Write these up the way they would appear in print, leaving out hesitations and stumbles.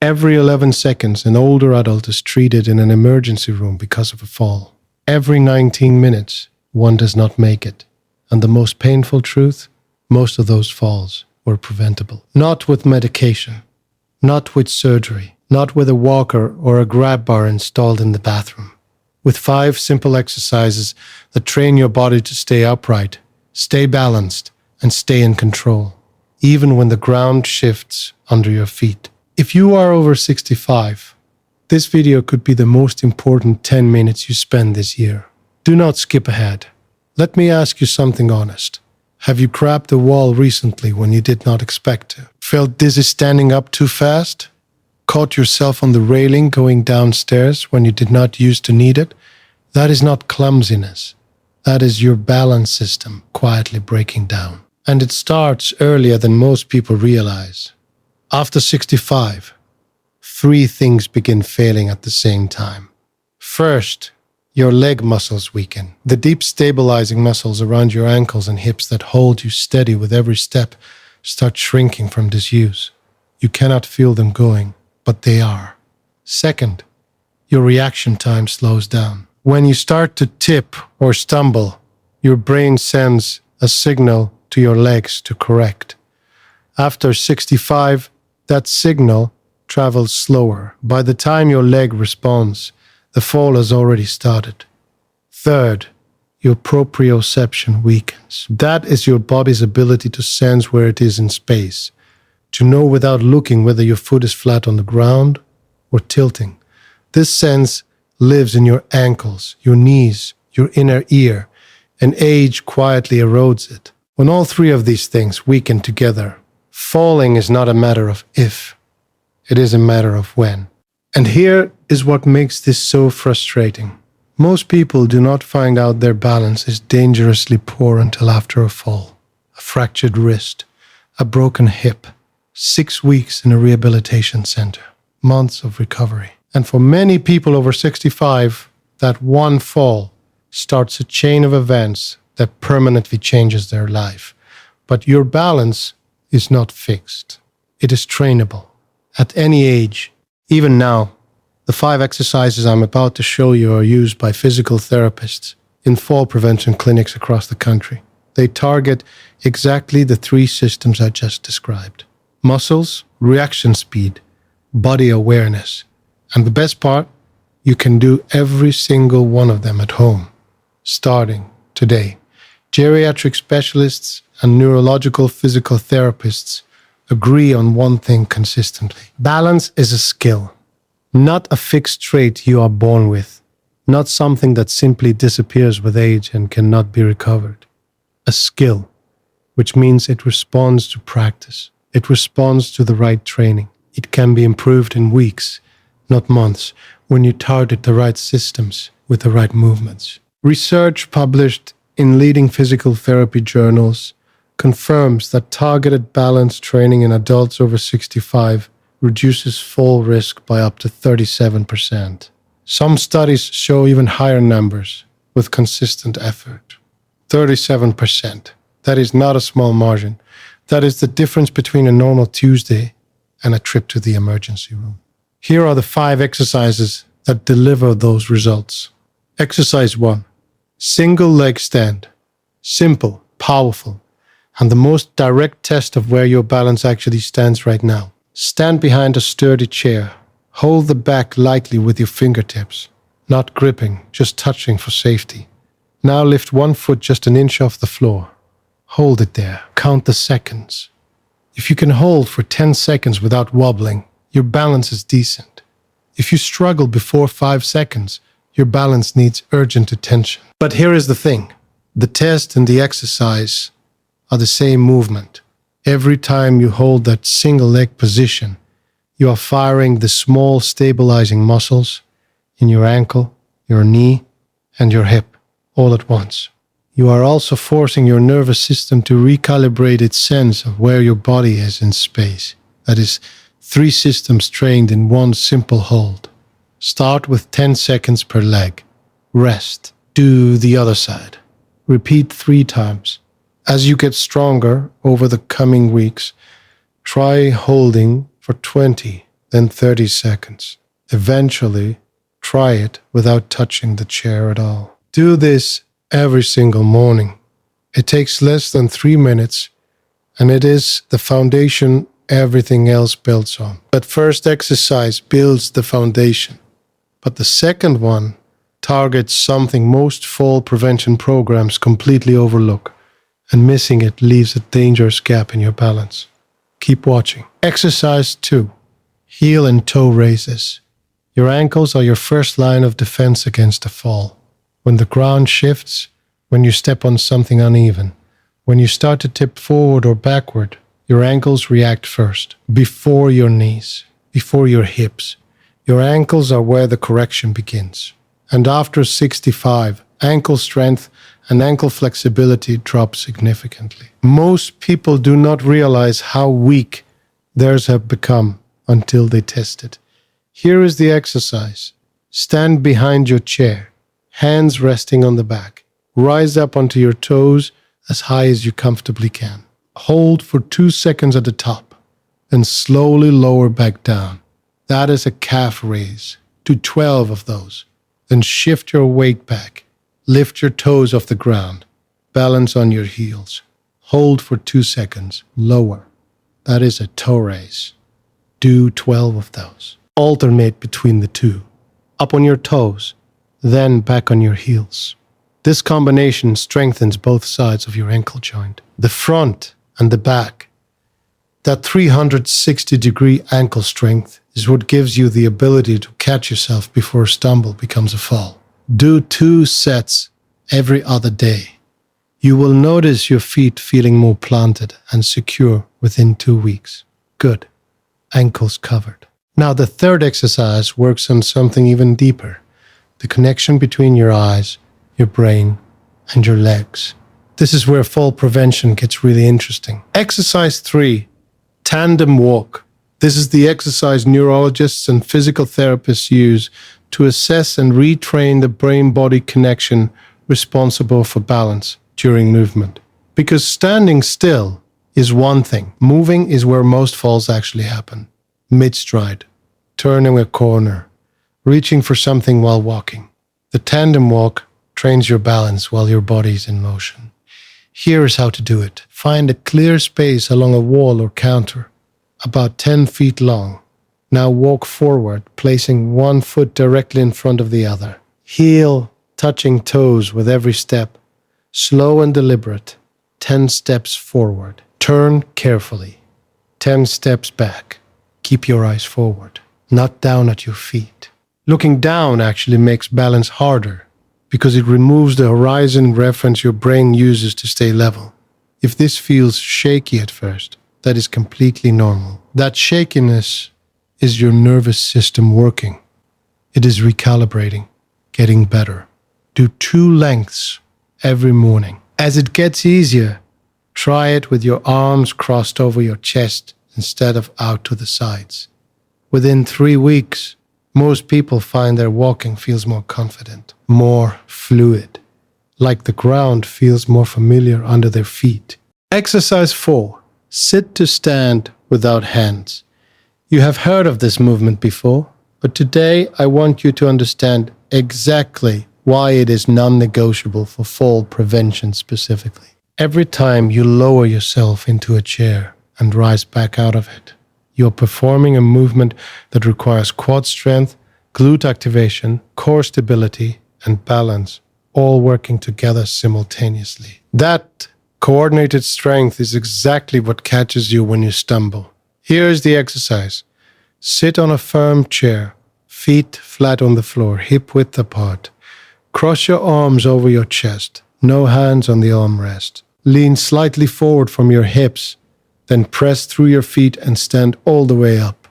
Every 11 seconds, an older adult is treated in an emergency room because of a fall. Every 19 minutes, one does not make it. And the most painful truth, most of those falls were preventable. Not with medication, not with surgery, not with a walker or a grab bar installed in the bathroom. With 5 simple exercises that train your body to stay upright, stay balanced, and stay in control, even when the ground shifts under your feet. If you are over 65, this video could be the most important 10 minutes you spend this year. Do not skip ahead. Let me ask you something honest. Have you crapped a wall recently when you did not expect to? Felt dizzy standing up too fast? Caught yourself on the railing going downstairs when you did not used to need it? That is not clumsiness. That is your balance system quietly breaking down. And it starts earlier than most people realize. After 65, 3 things begin failing at the same time. First, your leg muscles weaken. The deep stabilizing muscles around your ankles and hips that hold you steady with every step start shrinking from disuse. You cannot feel them going, but they are. Second, your reaction time slows down. When you start to tip or stumble, your brain sends a signal to your legs to correct. After 65, that signal travels slower. By the time your leg responds, the fall has already started. Third, your proprioception weakens. That is your body's ability to sense where it is in space, to know without looking whether your foot is flat on the ground or tilting. This sense lives in your ankles, your knees, your inner ear, and age quietly erodes it. When all 3 of these things weaken together, falling is not a matter of if, it is a matter of when. And here is what makes this so frustrating. Most people do not find out their balance is dangerously poor until after a fall. A fractured wrist, a broken hip, 6 weeks in a rehabilitation center, months of recovery. And for many people over 65, that one fall starts a chain of events that permanently changes their life. But your balance is not fixed. It is trainable. At any age, even now, the 5 exercises I'm about to show you are used by physical therapists in fall prevention clinics across the country. They target exactly the 3 systems I just described: muscles, reaction speed, body awareness. And the best part, you can do every single one of them at home, starting today. Geriatric specialists and neurological physical therapists agree on one thing consistently. Balance is a skill, not a fixed trait you are born with, not something that simply disappears with age and cannot be recovered. A skill, which means it responds to practice. It responds to the right training. It can be improved in weeks, not months, when you target the right systems with the right movements. Research published in leading physical therapy journals confirms that targeted balance training in adults over 65 reduces fall risk by up to 37%. Some studies show even higher numbers with consistent effort. 37%. That is not a small margin. That is the difference between a normal Tuesday and a trip to the emergency room. Here are the 5 exercises that deliver those results. Exercise 1. Single leg stand. Simple, powerful, and the most direct test of where your balance actually stands right now. Stand behind a sturdy chair. Hold the back lightly with your fingertips, not gripping, just touching for safety. Now lift one foot just an inch off the floor. Hold it there. Count the seconds. If you can hold for 10 seconds without wobbling, your balance is decent. If you struggle before 5 seconds, your balance needs urgent attention. But here is the thing. The test and the exercise are the same movement. Every time you hold that single leg position, you are firing the small stabilizing muscles in your ankle, your knee, and your hip all at once. You are also forcing your nervous system to recalibrate its sense of where your body is in space. That is 3 systems trained in one simple hold. Start with 10 seconds per leg. Rest. Do the other side. Repeat 3 times. As you get stronger over the coming weeks, try holding for 20 then 30 seconds. Eventually, try it without touching the chair at all. Do this every single morning. It takes less than 3 minutes, and it is the foundation everything else builds on. That first exercise builds the foundation, but the second one targets something most fall prevention programs completely overlook, and missing it leaves a dangerous gap in your balance. Keep watching. Exercise 2. Heel and toe raises. Your ankles are your first line of defense against a fall. When the ground shifts, when you step on something uneven, when you start to tip forward or backward, your ankles react first, before your knees, before your hips. Your ankles are where the correction begins. And after 65, ankle strength and ankle flexibility drop significantly. Most people do not realize how weak theirs have become until they test it. Here is the exercise. Stand behind your chair, hands resting on the back. Rise up onto your toes as high as you comfortably can. Hold for 2 seconds at the top, then slowly lower back down. That is a calf raise. Do 12 of those. Then shift your weight back. Lift your toes off the ground. Balance on your heels. Hold for 2 seconds. Lower. That is a toe raise. Do 12 of those. Alternate between the two. Up on your toes, then back on your heels. This combination strengthens both sides of your ankle joint, the front and the back. That 360-degree ankle strength is what gives you the ability to catch yourself before a stumble becomes a fall. Do 2 sets every other day. You will notice your feet feeling more planted and secure within 2 weeks. Good. Ankles covered. Now the third exercise works on something even deeper. The connection between your eyes, your brain, and your legs. This is where fall prevention gets really interesting. Exercise 3. Tandem walk. This is the exercise neurologists and physical therapists use to assess and retrain the brain-body connection responsible for balance during movement. Because standing still is one thing. Moving is where most falls actually happen. Mid-stride, turning a corner, reaching for something while walking. The tandem walk trains your balance while your body is in motion. Here is how to do it. Find a clear space along a wall or counter, about 10 feet long. Now walk forward, placing one foot directly in front of the other. Heel touching toes with every step. Slow and deliberate. 10 steps forward. Turn carefully. 10 steps back. Keep your eyes forward, not down at your feet. Looking down actually makes balance harder because it removes the horizon reference your brain uses to stay level. If this feels shaky at first, that is completely normal. That shakiness is your nervous system working. It is recalibrating, getting better. Do 2 lengths every morning. As it gets easier, try it with your arms crossed over your chest instead of out to the sides. Within 3 weeks, most people find their walking feels more confident, more fluid, like the ground feels more familiar under their feet. Exercise 4. Sit to stand without hands. You have heard of this movement before, but today I want you to understand exactly why it is non-negotiable for fall prevention specifically. Every time you lower yourself into a chair and rise back out of it, you're performing a movement that requires quad strength, glute activation, core stability, and balance, all working together simultaneously. That coordinated strength is exactly what catches you when you stumble. Here is the exercise. Sit on a firm chair, feet flat on the floor, hip width apart. Cross your arms over your chest, no hands on the armrest. Lean slightly forward from your hips, then press through your feet and stand all the way up.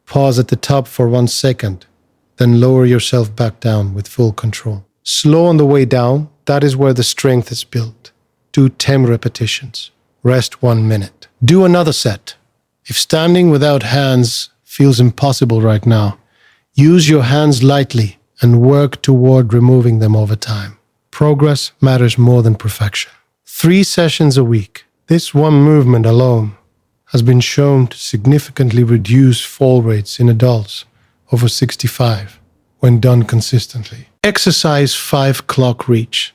Pause at the top for 1 second, then lower yourself back down with full control. Slow on the way down, that is where the strength is built. Do 10 repetitions. Rest 1 minute. Do another set. If standing without hands feels impossible right now, use your hands lightly and work toward removing them over time. Progress matters more than perfection. 3 sessions a week. This one movement alone has been shown to significantly reduce fall rates in adults over 65 when done consistently. Exercise 5 clock reach.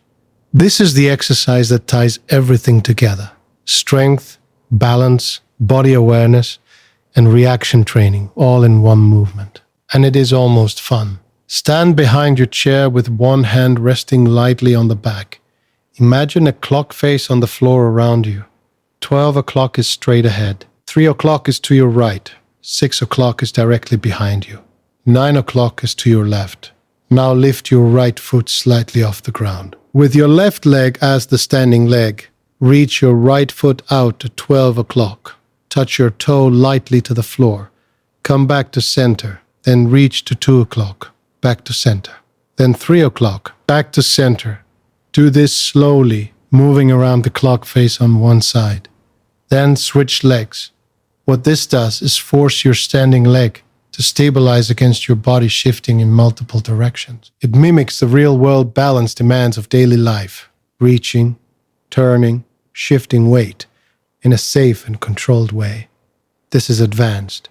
This is the exercise that ties everything together: strength, balance, body awareness, and reaction training all in one movement. And it is almost fun. Stand behind your chair with one hand resting lightly on the back. Imagine a clock face on the floor around you. 12 o'clock is straight ahead. 3 o'clock is to your right. 6 o'clock is directly behind you. 9 o'clock is to your left. Now lift your right foot slightly off the ground. With your left leg as the standing leg, reach your right foot out to 12 o'clock. Touch your toe lightly to the floor. Come back to center. Then reach to 2 o'clock. Back to center. Then 3 o'clock. Back to center. Do this slowly, moving around the clock face on one side. Then switch legs. What this does is force your standing leg to stabilize against your body shifting in multiple directions. It mimics the real-world balance demands of daily life: reaching, turning, shifting weight in a safe and controlled way. This is advanced.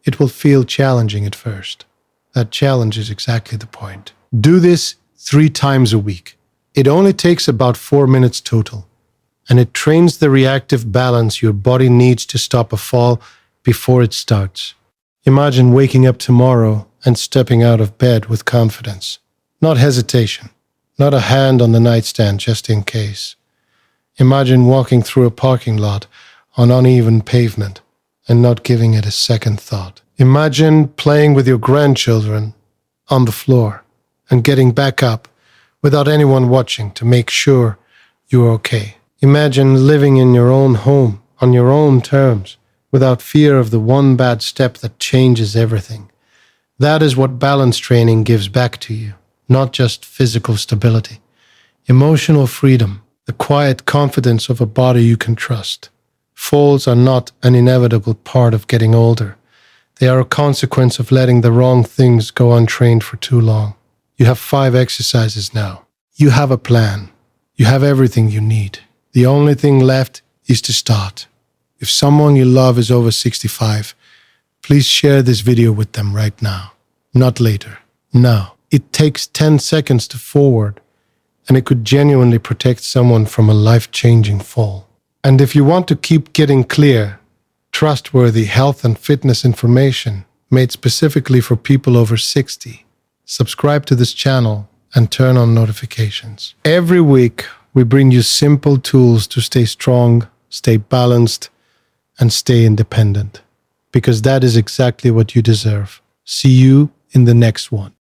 It will feel challenging at first. That challenge is exactly the point. Do this 3 times a week. It only takes about 4 minutes total, and it trains the reactive balance your body needs to stop a fall before it starts. Imagine waking up tomorrow and stepping out of bed with confidence. Not hesitation, not a hand on the nightstand just in case. Imagine walking through a parking lot on uneven pavement and not giving it a second thought. Imagine playing with your grandchildren on the floor and getting back up without anyone watching to make sure you're okay. Imagine living in your own home on your own terms, without fear of the one bad step that changes everything. That is what balance training gives back to you, not just physical stability. Emotional freedom, the quiet confidence of a body you can trust. Falls are not an inevitable part of getting older. They are a consequence of letting the wrong things go untrained for too long. You have 5 exercises now. You have a plan. You have everything you need. The only thing left is to start. If someone you love is over 65, please share this video with them right now, not later. Now. It takes 10 seconds to forward, and it could genuinely protect someone from a life-changing fall. And if you want to keep getting clear, trustworthy health and fitness information made specifically for people over 60, subscribe to this channel and turn on notifications. Every week, we bring you simple tools to stay strong, stay balanced, and stay independent, because that is exactly what you deserve. See you in the next one.